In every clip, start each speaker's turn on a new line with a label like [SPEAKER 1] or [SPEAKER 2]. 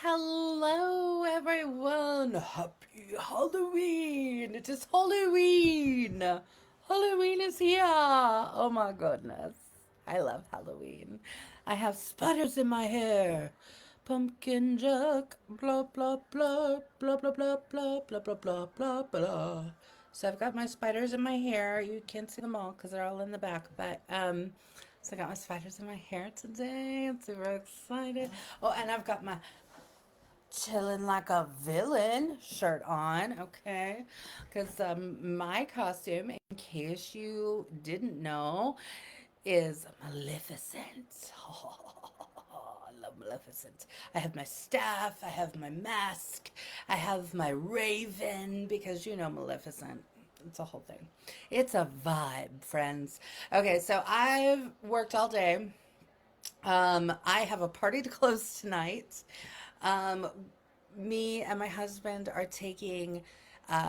[SPEAKER 1] Hello, everyone. Happy Halloween. It is Halloween. Halloween is here. Oh my goodness. I love Halloween. I have spiders in my hair. Pumpkin Jack. Blah, blah, blah. Blah, blah, blah, blah, blah, blah, blah, blah, blah. So I've got my spiders in my hair. You can't see them all because they're all in the back. So I got my spiders in my hair today. I'm super excited. Oh, and I've got my chilling like a villain shirt on, okay? Because my costume, in case you didn't know, is Maleficent. Oh, I love Maleficent. I have my staff, I have my mask, I have my raven, because you know Maleficent. It's a whole thing. It's a vibe, friends. Okay, so I've worked all day. I have a party to close tonight. Um, Me and my husband are taking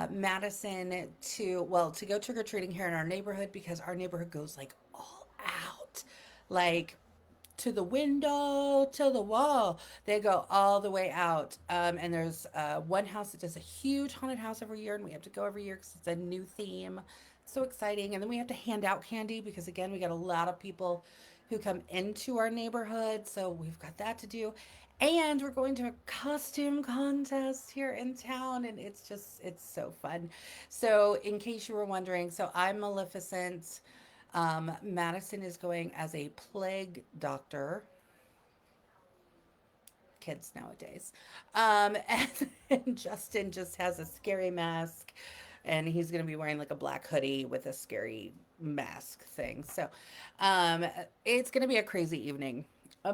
[SPEAKER 1] Madison to go trick or treating here in our neighborhood because our neighborhood goes like all out, like to the window, to the wall. They go all the way out. And there's one house that does a huge haunted house every year, and we have to go every year because it's a new theme. So exciting. And then we have to hand out candy because, again, we got a lot of people who come into our neighborhood. So we've got that to do. And we're going to a costume contest here in town, and it's so fun. So, in case you were wondering, so I'm Maleficent. Madison is going as a plague doctor. Kids nowadays. And Justin just has a scary mask, and he's going to be wearing like a black hoodie with a scary mask thing. So um, it's going to be a crazy evening.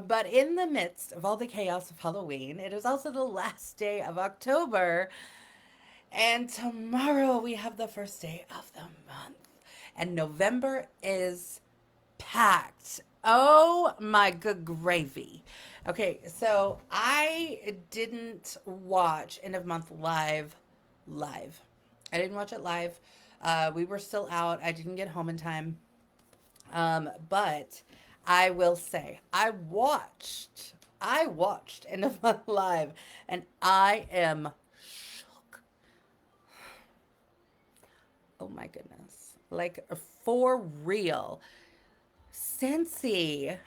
[SPEAKER 1] But in the midst of all the chaos of Halloween, it is also the last day of October. And tomorrow we have the first day of the month. And November is packed. Oh my good gravy. Okay, so I didn't watch End of Month live. I didn't watch it live. We were still out. I didn't get home in time. But I will say I watched End of Month live, and I am shook. Oh my goodness. Like for real. Scentsy.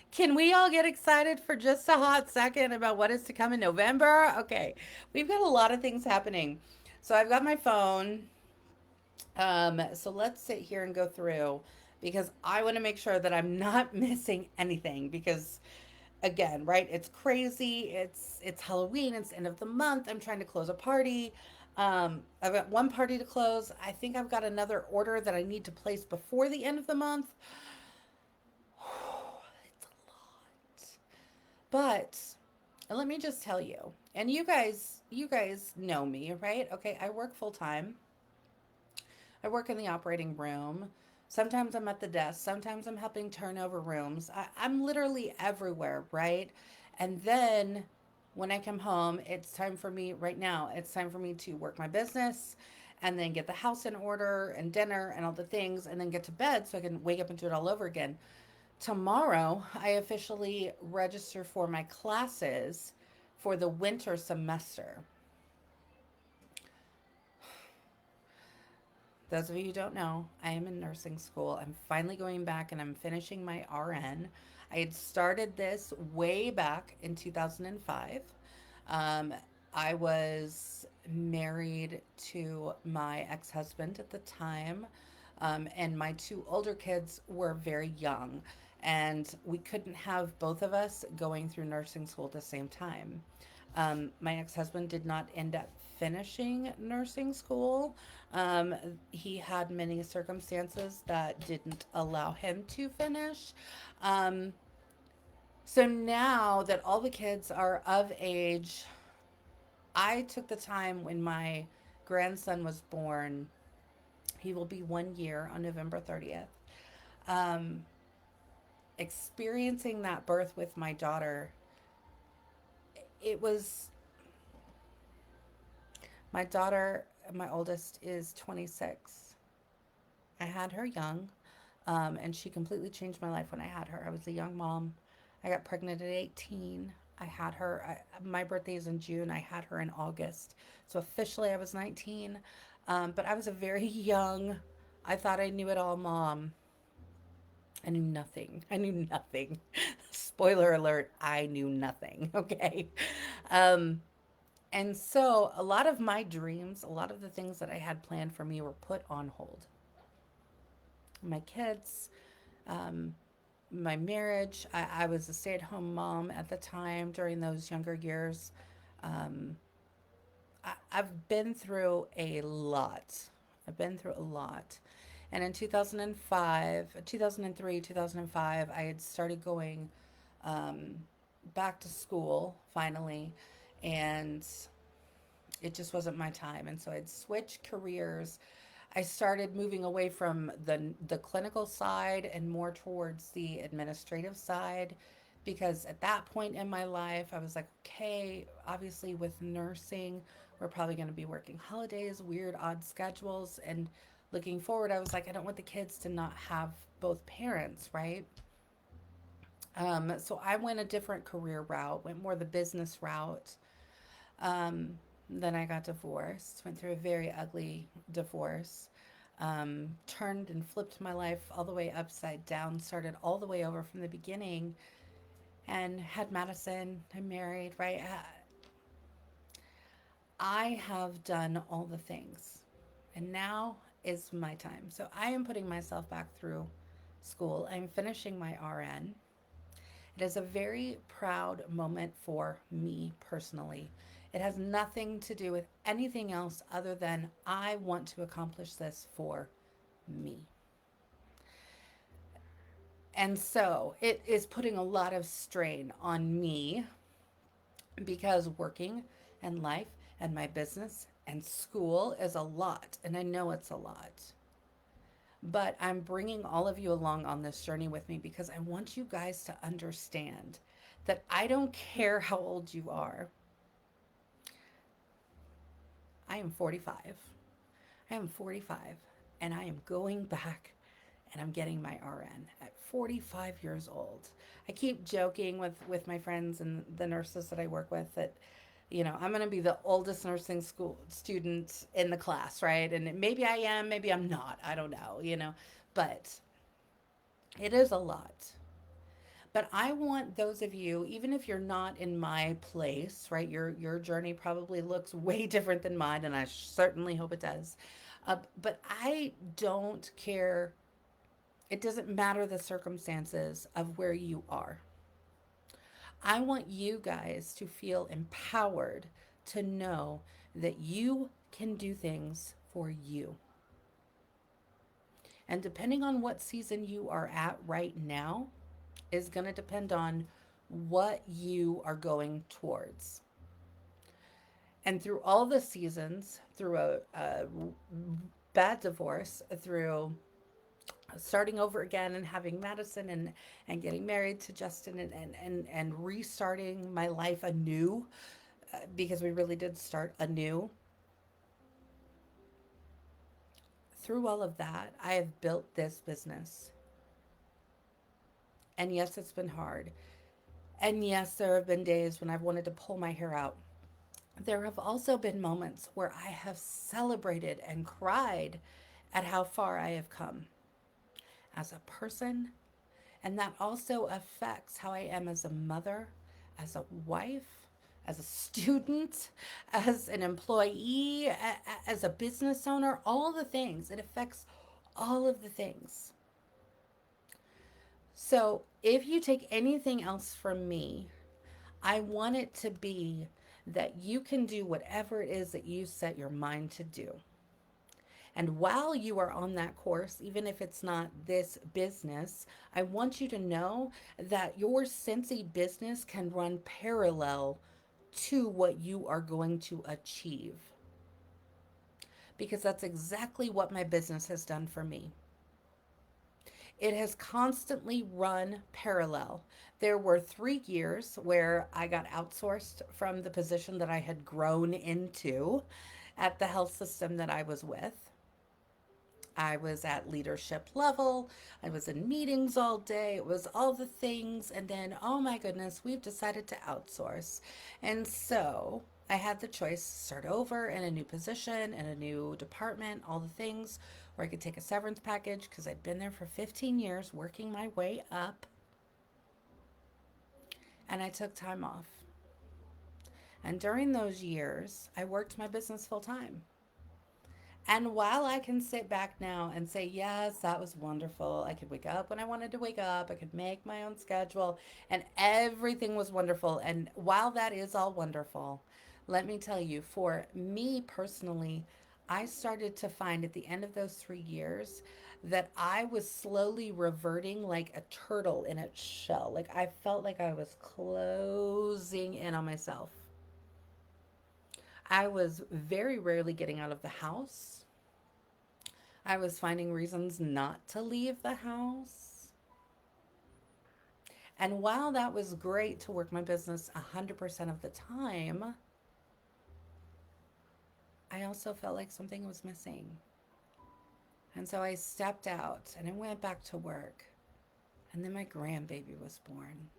[SPEAKER 1] Can we all get excited for just a hot second about what is to come in November? Okay, we've got a lot of things happening. So I've got my phone. So let's sit here and go through because I want to make sure that I'm not missing anything because again, right? It's crazy. It's Halloween. It's the end of the month. I'm trying to close a party. I've got one party to close. I think I've got another order that I need to place before the end of the month. It's a lot. But let me just tell you, and you guys know me, right? Okay, I work full time. I work in the operating room. Sometimes I'm at the desk. Sometimes I'm helping turn over rooms. I'm literally everywhere, right? And then when I come home, it's time for me right now. It's time for me to work my business and then get the house in order and dinner and all the things and then get to bed so I can wake up and do it all over again. Tomorrow, I officially register for my classes for the winter semester. Those of you who don't know, I am in nursing school. I'm finally going back and I'm finishing my RN. I had started this way back in 2005. Um, I was married to my ex husband at the time, and my two older kids were very young, and we couldn't have both of us going through nursing school at the same time. My ex husband did not end up finishing nursing school. Um, he had many circumstances that didn't allow him to finish. Um, so now that all the kids are of age, I took the time when my grandson was born. He will be 1 year on November 30th. Um, Experiencing that birth with my daughter, it was my daughter, my oldest, is 26. I had her young, and she completely changed my life when I had her. I was a young mom. I got pregnant at 18. I had her, my birthday is in June. I had her in August. So officially I was 19. But I was a very young, I thought I knew it all mom. I knew nothing. I knew nothing. Spoiler alert, I knew nothing. Okay. Um, and so a lot of my dreams, a lot of the things that I had planned for me were put on hold. My kids, um, my marriage, I was a stay at home mom at the time during those younger years. Um, I've been through a lot. I've been through a lot. And in 2005, 2003, 2005, I had started going um, back to school finally. And it just wasn't my time. And so I'd switched careers. I started moving away from the clinical side and more towards the administrative side because at that point in my life I was like, okay, obviously with nursing, we're probably going to be working holidays, weird odd schedules, and looking forward, I was like, I don't want the kids to not have both parents, right? So I went a different career route, went more the business route. Um, then I got divorced, went through a very ugly divorce, turned and flipped my life all the way upside down, started all the way over from the beginning, and had Madison. I'm married, right? I have done all the things, and now is my time. So I am putting myself back through school. I'm finishing my RN. It is a very proud moment for me personally. It has nothing to do with anything else other than I want to accomplish this for me. And so it is putting a lot of strain on me because working and life and my business and school is a lot. And I know it's a lot. But I'm bringing all of you along on this journey with me because I want you guys to understand that I don't care how old you are. I am 45. I am 45 and I am going back and I'm getting my RN at 45 years old. I keep joking with my friends and the nurses that I work with that, I'm going to be the oldest nursing school student in the class, right? And maybe I am, maybe I'm not. I don't know. But it is a lot. But I want those of you, even if you're not in my place, right? Your journey probably looks way different than mine, and I certainly hope it does. But I don't care. It doesn't matter the circumstances of where you are. I want you guys to feel empowered to know that you can do things for you. And depending on what season you are at right now, is going to depend on what you are going towards. And through all the seasons, through a bad divorce, through starting over again and having Madison and getting married to Justin and restarting my life anew, because we really did start anew. Through all of that, I have built this business. And yes, it's been hard. And yes, there have been days when I've wanted to pull my hair out. There have also been moments where I have celebrated and cried at how far I have come as a person. And that also affects how I am as a mother, as a wife, as a student, as an employee, as a business owner, all the things. It affects all of the things. So if you take anything else from me, I want it to be that you can do whatever it is that you set your mind to do. And while you are on that course, even if it's not this business, I want you to know that your Scentsy business can run parallel to what you are going to achieve. Because that's exactly what my business has done for me. It has constantly run parallel. There were 3 years where I got outsourced from the position that I had grown into at the health system that I was with. I was at leadership level. I was in meetings all day. It was all the things. And then, oh my goodness, we've decided to outsource. And so I had the choice to start over in a new position, in a new department, all the things, or I could take a severance package because I'd been there for 15 years working my way up. And I took time off. And during those years, I worked my business full time. And while I can sit back now and say, yes, that was wonderful, I could wake up when I wanted to wake up, I could make my own schedule, and everything was wonderful. And while that is all wonderful, let me tell you, for me personally, I started to find at the end of those 3 years that I was slowly reverting like a turtle in its shell. Like I felt like I was closing in on myself. I was very rarely getting out of the house. I was finding reasons not to leave the house. And while that was great to work my business 100% of the time, I also felt like something was missing. And so I stepped out and I went back to work. And then my grandbaby was born.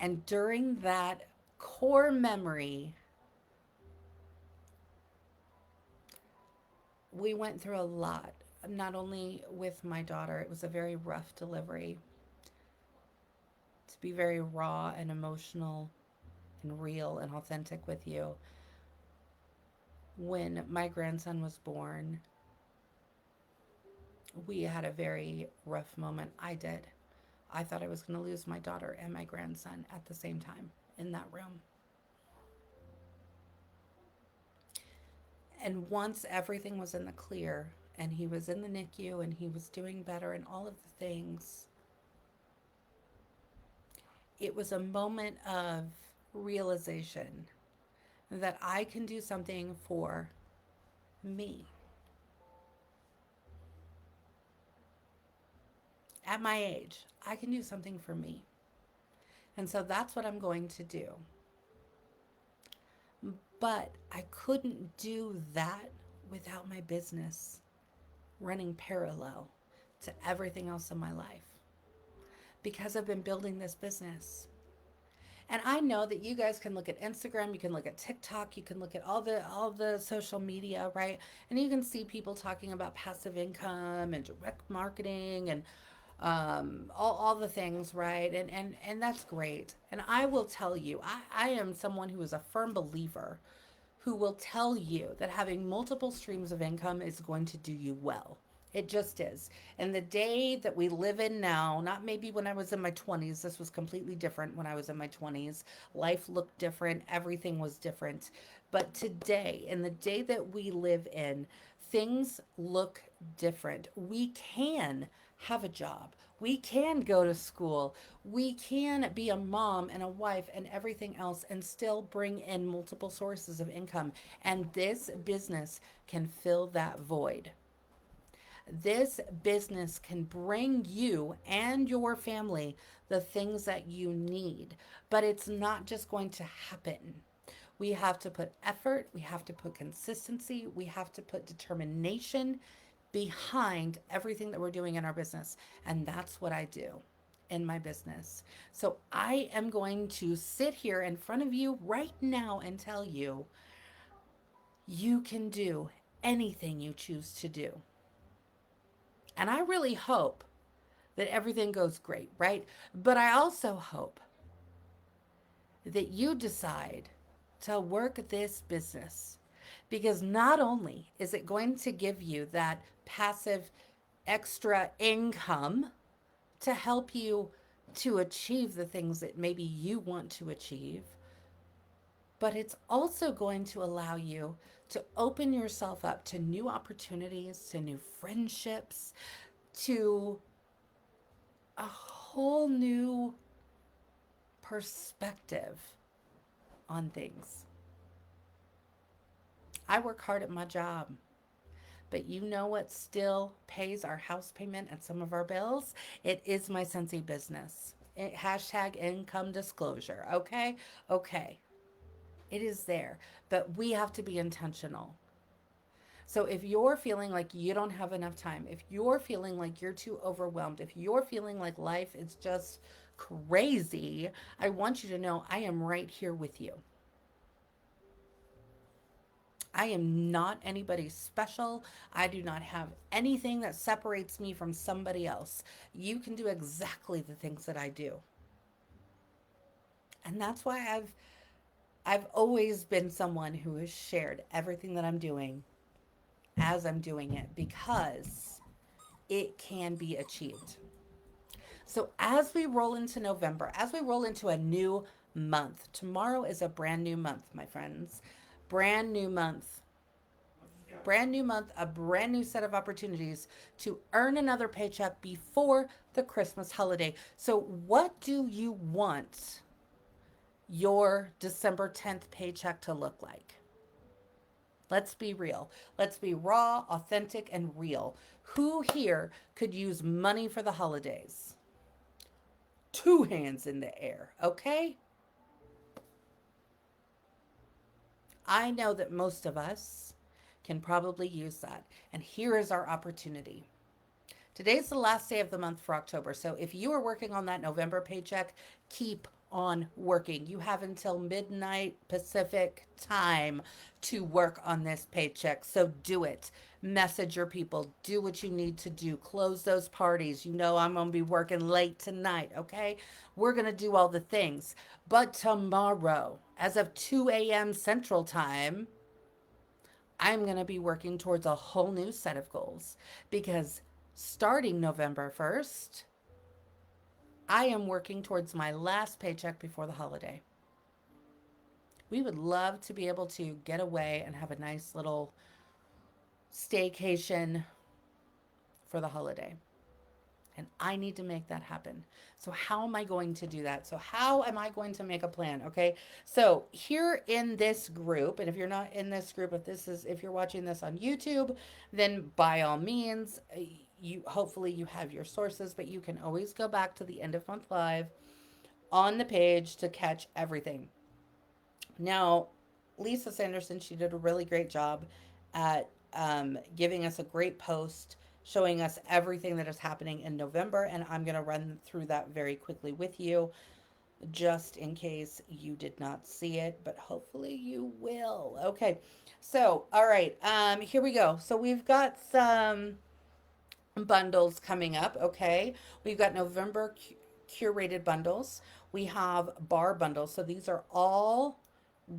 [SPEAKER 1] And during that core memory, we went through a lot, not only with my daughter, it was a very rough delivery. To be very raw and emotional and real and authentic with you, when my grandson was born, we had a very rough moment. I did. I thought I was going to lose my daughter and my grandson at the same time in that room. And once everything was in the clear and he was in the NICU and he was doing better and all of the things, it was a moment of realization that I can do something for me. At my age, I can do something for me. And so that's what I'm going to do. But I couldn't do that without my business running parallel to everything else in my life because I've been building this business. And I know that you guys can look at Instagram, you can look at TikTok, you can look at all the social media, right? And you can see people talking about passive income and direct marketing and all the things, right? And that's great. And I will tell you, I am someone who is a firm believer who will tell you that having multiple streams of income is going to do you well. It just is. And the day that we live in now, not maybe when I was in my 20s, this was completely different when I was in my 20s. Life looked different, everything was different. But today, in the day that we live in, things look different. We can have a job. We can go to school. We can be a mom and a wife and everything else and still bring in multiple sources of income. And this business can fill that void. This business can bring you and your family the things that you need, but it's not just going to happen. We have to put effort, we have to put consistency, we have to put determination behind everything that we're doing in our business. And that's what I do in my business. So I am going to sit here in front of you right now and tell you, you can do anything you choose to do. And I really hope that everything goes great, right? But I also hope that you decide to work this business because not only is it going to give you that passive extra income to help you to achieve the things that maybe you want to achieve, but it's also going to allow you to open yourself up to new opportunities, to new friendships, to a whole new perspective on things. I work hard at my job, but you know what still pays our house payment and some of our bills? It is my Scentsy business. Hashtag income disclosure. Okay? Okay. It is there, but we have to be intentional. So if you're feeling like you don't have enough time, if you're feeling like you're too overwhelmed, if you're feeling like life is just crazy, I want you to know I am right here with you. I am not anybody special. I do not have anything that separates me from somebody else. You can do exactly the things that I do. And that's why I've always been someone who has shared everything that I'm doing as I'm doing it because it can be achieved. So as we roll into November, as we roll into a new month, tomorrow is a brand new month, my friends. Brand new month. Brand new month, a brand new set of opportunities to earn another paycheck before the Christmas holiday. So, what do you want your December 10th paycheck to look like? Let's be real. Let's be raw, authentic, and real. Who here could use money for the holidays? Two hands in the air, okay? I know that most of us can probably use that. And here is our opportunity. Today's the last day of the month for October. So if you are working on that November paycheck, keep on working. You have until midnight Pacific time to work on this paycheck. So do it. Message your people. Do what you need to do. Close those parties. You know I'm going to be working late tonight, okay? We're going to do all the things. But tomorrow, as of 2 a.m. Central Time, I'm going to be working towards a whole new set of goals because starting November 1st, I am working towards my last paycheck before the holiday. We would love to be able to get away and have a nice little staycation for the holiday. And I need to make that happen. So how am I going to do that? So how am I going to make a plan? Okay. So here in this group, and if you're not in this group, if you're watching this on YouTube, then by all means, you hopefully you have your sources, but you can always go back to the end of month live on the page to catch everything. Now, Lisa Sanderson, she did a really great job at giving us a great post showing us everything that is happening in November. And I'm going to run through that very quickly with you just in case you did not see it, but hopefully you will. Okay. So, all right. Here we go. So we've got some bundles coming up. Okay. We've got November curated bundles. We have bar bundles. So these are all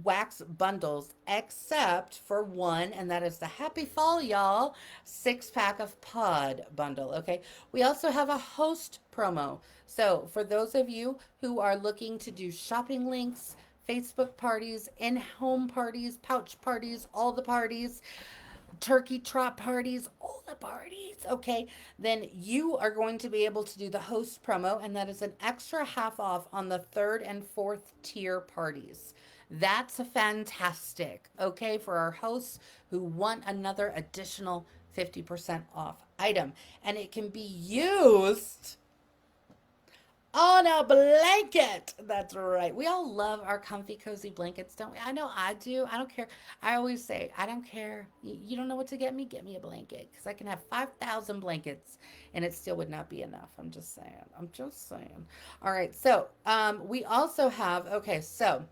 [SPEAKER 1] wax bundles except for one, and that is the Happy Fall, y'all, 6-pack of pod bundle. Okay. We also have a host promo. So for those of you who are looking to do shopping links, Facebook parties, in-home parties, pouch parties, all the parties, turkey trot parties, all the parties, okay, then you are going to be able to do the host promo, and that is an extra half off on the 3rd and 4th tier parties. That's fantastic, okay, for our hosts who want another additional 50% off item. And it can be used on a blanket. That's right. We all love our comfy, cozy blankets, don't we? I know I do. I don't care. I always say, I don't care. You don't know what to get me? Get me a blanket because I can have 5,000 blankets and it still would not be enough. I'm just saying. I'm just saying. All right. So we also have, okay, so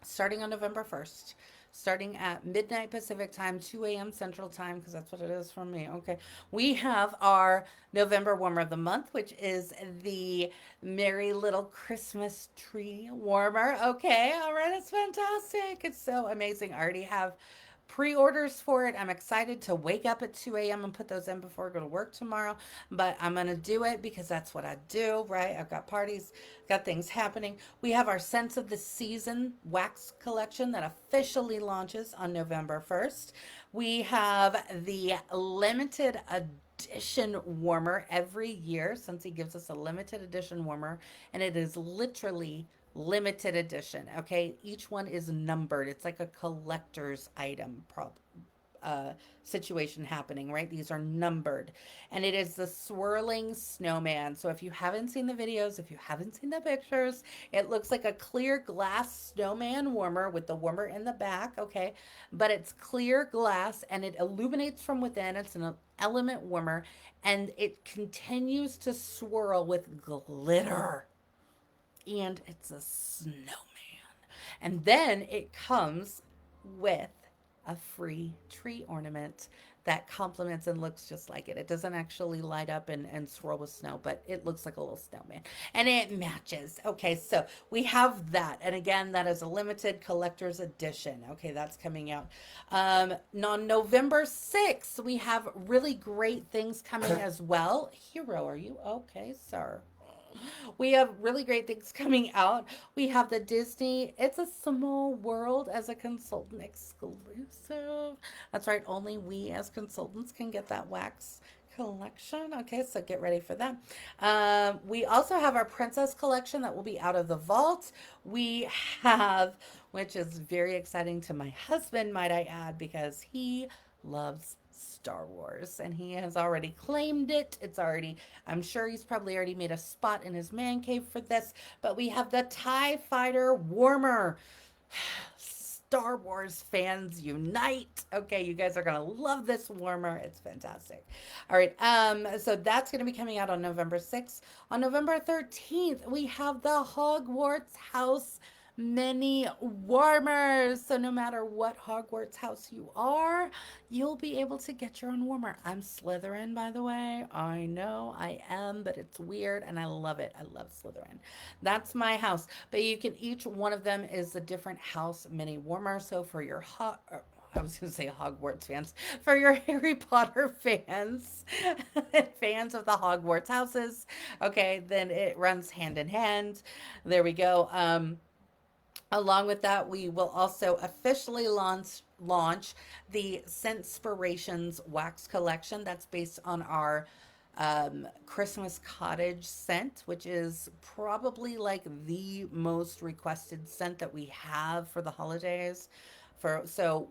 [SPEAKER 1] starting on November 1st, starting at midnight Pacific time, 2 a.m. Central time, because that's what it is for me. Okay. We have our November warmer of the month, which is the Merry Little Christmas Tree Warmer. Okay. All right. It's fantastic. It's so amazing. I already have pre-orders for it. I'm excited to wake up at 2 a.m. and put those in before I go to work tomorrow, but I'm going to do it because that's what I do, right? I've got parties, got things happening. We have our Scents of the Season wax collection that officially launches on November 1st. We have the limited edition warmer every year. Scentsy gives us a limited edition warmer, and it is literally limited edition. Okay, each one is numbered. It's like a collector's item situation happening, right? These are numbered. And it is the swirling snowman. So if you haven't seen the videos, if you haven't seen the pictures, it looks like a clear glass snowman warmer with the warmer in the back, okay? But it's clear glass and it illuminates from within. It's an element warmer and it continues to swirl with glitter. And it's a snowman. And then it comes with a free tree ornament that complements and looks just like it. It doesn't actually light up and swirl with snow, but it looks like a little snowman. And it matches. Okay, so we have that. And again, that is a limited collector's edition. Okay, that's coming out. On November 6th, we have really great things coming as well. Hero, are you okay, sir? We have really great things coming out. We have the Disney It's a Small World as a consultant exclusive. That's right, only we as consultants can get that wax collection. Okay, so get ready for that. We also have our Princess collection that will be out of the vault. We have, which is very exciting to my husband, might I add, because he loves Star Wars and he has already claimed it. It's already, I'm sure he's probably already made a spot in his man cave for this, but we have the TIE Fighter Warmer. Star Wars fans unite. Okay, you guys are going to love this warmer. It's fantastic. All right, so that's going to be coming out on November 6th. On November 13th, we have the Hogwarts House mini warmers. So no matter what Hogwarts house you are, you'll be able to get your own warmer. I'm Slytherin, by the way. I know I am, but it's weird and I love it. I love Slytherin. That's my house. But you can, each one of them is a different house mini warmer. So for your I was going to say Hogwarts fans, for your Harry Potter fans, fans of the Hogwarts houses, okay, then it runs hand in hand. There we go. Along with that, we will also officially launch the Scentspirations wax collection. That's based on our Christmas cottage scent, which is probably like the most requested scent that we have for the holidays. So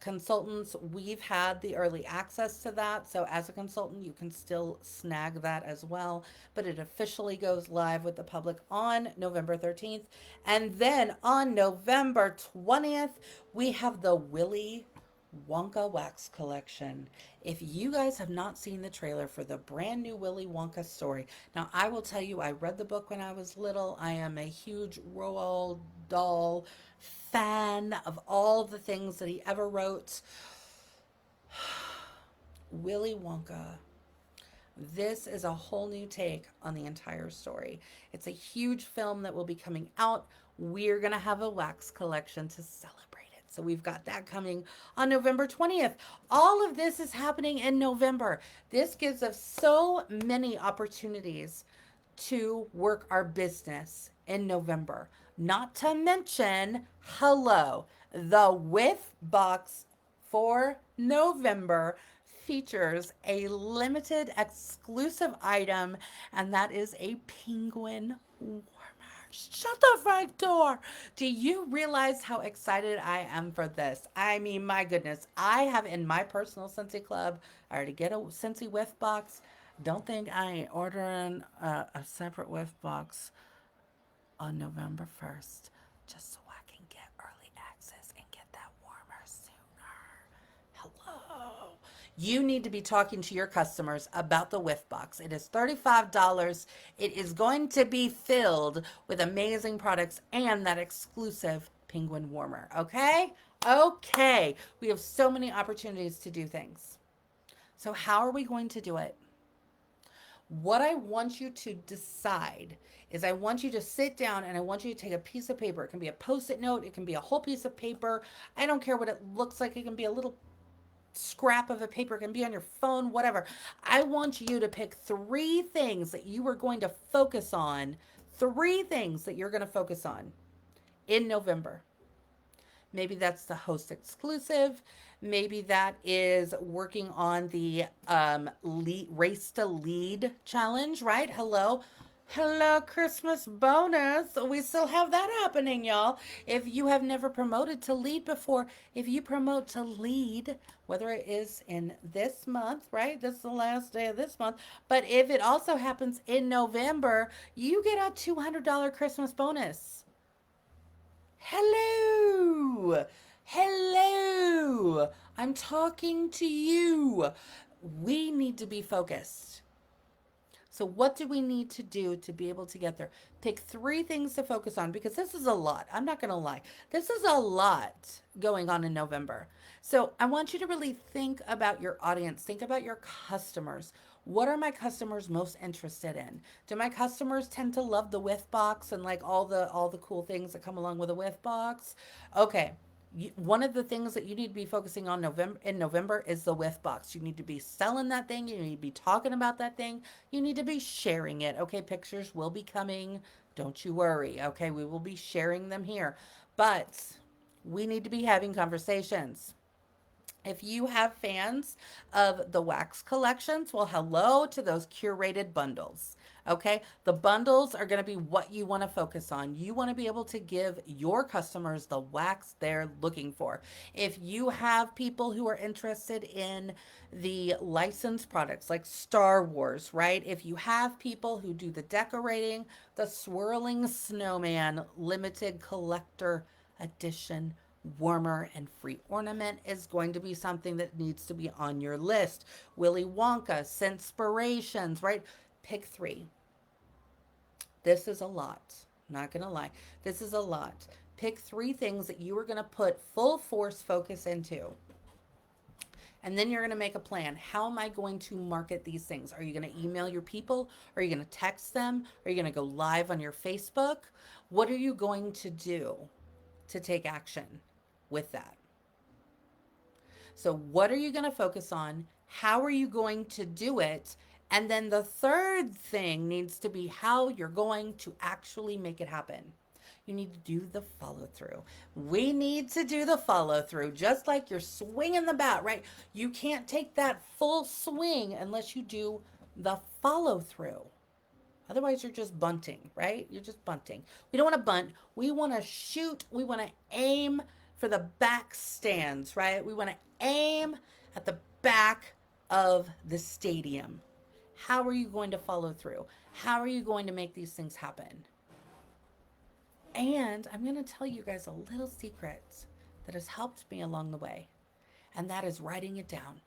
[SPEAKER 1] consultants, we've had the early access to that. So as a consultant, you can still snag that as well. But it officially goes live with the public on November 13th. And then on November 20th, we have the Willy Wonka wax collection. If you guys have not seen the trailer for the brand new Willy Wonka story, now I will tell you, I read the book when I was little. I am a huge Roald Dahl fan of all the things that he ever wrote. Willy Wonka. This is a whole new take on the entire story. It's a huge film that will be coming out. We're going to have a wax collection to celebrate it. So we've got that coming on November 20th. All of this is happening in November. This gives us so many opportunities to work our business in November. Not to mention, hello, the Whiff Box for November features a limited exclusive item, and that is a penguin warmer. Shut the front door. Do you realize how excited I am for this? I mean, my goodness. I have in my personal Scentsy club, I already get a Scentsy Whiff Box. Don't think I ain't ordering a separate Whiff Box on November 1st, just so I can get early access and get that warmer sooner. Hello. You need to be talking to your customers about the Whiff Box. It is $35. It is going to be filled with amazing products and that exclusive penguin warmer. Okay? Okay. We have so many opportunities to do things. So how are we going to do it? What I want you to decide is I want you to sit down and I want you to take a piece of paper. It can be a Post-it note. It can be a whole piece of paper. I don't care what it looks like. It can be a little scrap of a paper. It can be on your phone, whatever. I want you to pick 3 things that you are going to focus on. 3 things that you're going to focus on in November. Maybe that's the host exclusive. Maybe that is working on the race to lead challenge, right? Hello. Hello, Christmas bonus. We still have that happening, y'all. If you have never promoted to lead before, if you promote to lead, whether it is in this month, right? This is the last day of this month, but if it also happens in November, you get a $200 Christmas bonus. Hello. Hello. I'm talking to you. We need to be focused. So, what do we need to do to be able to get there? Pick three things to focus on because this is a lot. I'm not going to lie. This is a lot going on in November. So, I want you to really think about your audience, think about your customers. What are my customers most interested in? Do my customers tend to love the whiff box and like all the cool things that come along with a whiff box? Okay, one of the things that you need to be focusing on November is the whiff box. You need to be selling that thing. You need to be talking about that thing. You need to be sharing it. Okay, pictures will be coming. Don't you worry. Okay, we will be sharing them here. But we need to be having conversations. If you have fans of the wax collections, well, hello to those curated bundles. Okay, the bundles are going to be what you want to focus on. You want to be able to give your customers the wax they're looking for. If you have people who are interested in the licensed products like Star Wars, right? If you have people who do the decorating, the swirling snowman limited collector edition warmer and free ornament is going to be something that needs to be on your list. Willy Wonka, Scentspirations, right? Pick three. This is a lot. Not gonna lie. This is a lot. Pick three things that you are gonna put full force focus into. And then you're going to make a plan. How am I going to market these things? Are you going to email your people? Are you going to text them? Are you going to go live on your Facebook? What are you going to do to take action with that? So, what are you going to focus on? How are you going to do it? And then the third thing needs to be how you're going to actually make it happen. You need to do the follow through. We need to do the follow through, just like you're swinging the bat, right? You can't take that full swing unless you do the follow through. Otherwise, you're just bunting, right? You're just bunting. We don't want to bunt. We want to shoot. We want to aim for the back stands, right? We want to aim at the back of the stadium. How are you going to follow through? How are you going to make these things happen? And I'm going to tell you guys a little secret that has helped me along the way, and that is writing it down.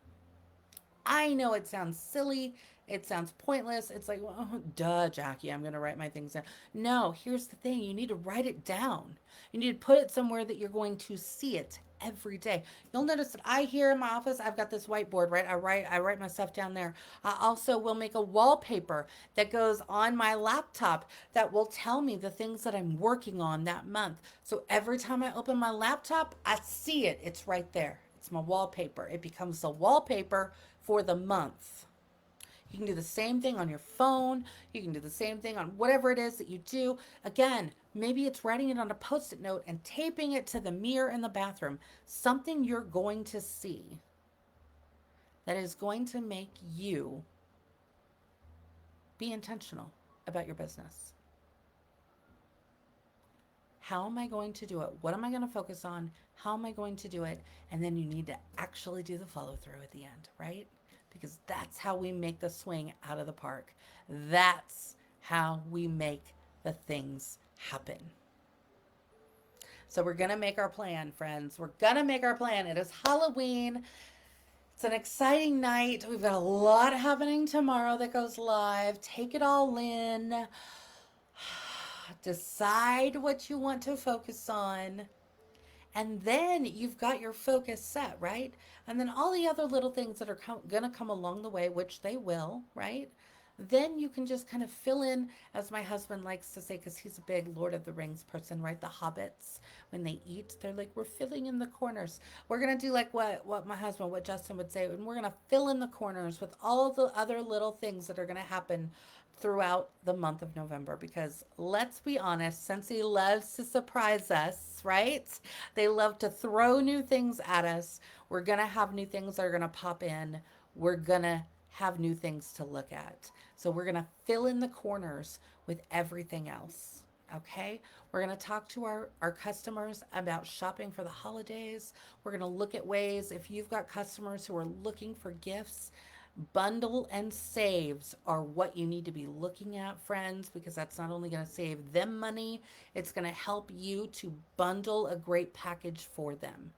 [SPEAKER 1] I know it sounds silly. It sounds pointless. It's like, well, duh, Jacqui, I'm going to write my things down. No, here's the thing. You need to write it down. You need to put it somewhere that you're going to see it every day. You'll notice that I here in my office, I've got this whiteboard, right? I write my stuff down there. I also will make a wallpaper that goes on my laptop that will tell me the things that I'm working on that month. So every time I open my laptop, I see it. It's right there. It's my wallpaper. It becomes the wallpaper for the month. You can do the same thing on your phone. You can do the same thing on whatever it is that you do. Again, maybe it's writing it on a post-it note and taping it to the mirror in the bathroom. Something you're going to see that is going to make you be intentional about your business. How am I going to do it? What am I going to focus on? How am I going to do it? And then you need to actually do the follow through at the end, right? Because that's how we make the swing out of the park. That's how we make the things happen. So we're going to make our plan, friends. We're going to make our plan. It is Halloween. It's an exciting night. We've got a lot happening tomorrow that goes live. Take it all in. Decide what you want to focus on. And then you've got your focus set, right? And then all the other little things that are going to come along the way, which they will, right? Then you can just kind of fill in, as my husband likes to say, because he's a big Lord of the Rings person, right? The hobbits, when they eat, they're like, we're filling in the corners. We're going to do like what my husband, what Justin would say, and we're going to fill in the corners with all the other little things that are going to happen throughout the month of November, because let's be honest, Scentsy loves to surprise us, right? They love to throw new things at us. We're going to have new things that are going to pop in. We're going to have new things to look at. So we're going to fill in the corners with everything else. Okay, we're going to talk to our customers about shopping for the holidays. We're going to look at ways, if you've got customers who are looking for gifts, bundle and saves are what you need to be looking at, friends, because that's not only going to save them money, it's going to help you to bundle a great package for them.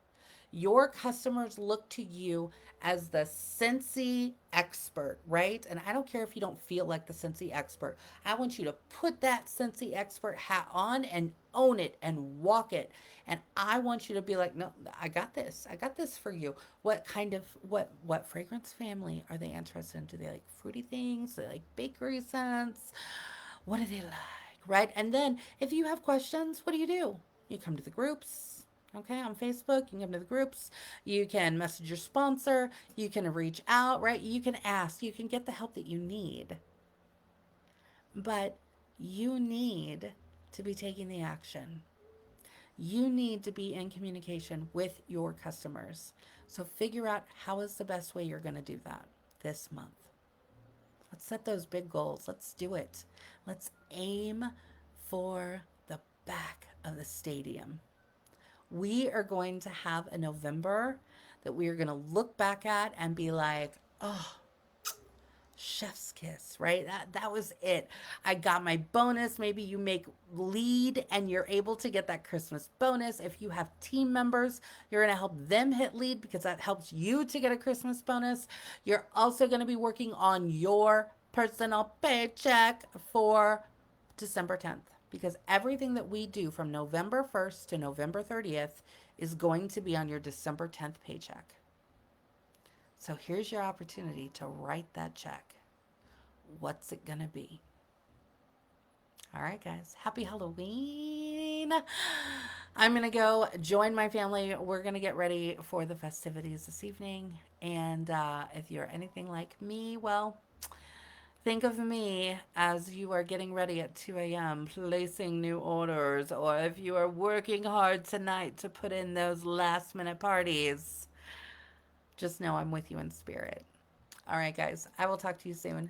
[SPEAKER 1] Your customers look to you as the Scentsy expert, right? And I don't care if you don't feel like the Scentsy expert. I want you to put that Scentsy expert hat on and own it and walk it. And I want you to be like, no, I got this. I got this for you. What kind of what fragrance family are they interested in? Do they like fruity things? Do they like bakery scents? What do they like? Right? And then if you have questions, what do? You come to the groups. Okay, on Facebook, you can come to the groups. You can message your sponsor. You can reach out, right? You can ask. You can get the help that you need. But you need to be taking the action. You need to be in communication with your customers. So figure out how is the best way you're going to do that this month. Let's set those big goals. Let's do it. Let's aim for the back of the stadium. We are going to have a November that we are going to look back at and be like, oh, chef's kiss, right? That was it. I got my bonus. Maybe you make lead and you're able to get that Christmas bonus. If you have team members, you're going to help them hit lead because that helps you to get a Christmas bonus. You're also going to be working on your personal paycheck for December 10th because everything that we do from November 1st to November 30th is going to be on your December 10th paycheck. So here's your opportunity to write that check. What's it going to be? All right, guys. Happy Halloween. I'm going to go join my family. We're going to get ready for the festivities this evening. And if you're anything like me, well, think of me as you are getting ready at 2 a.m., placing new orders, or if you are working hard tonight to put in those last minute parties. Just know I'm with you in spirit. All right, guys. I will talk to you soon.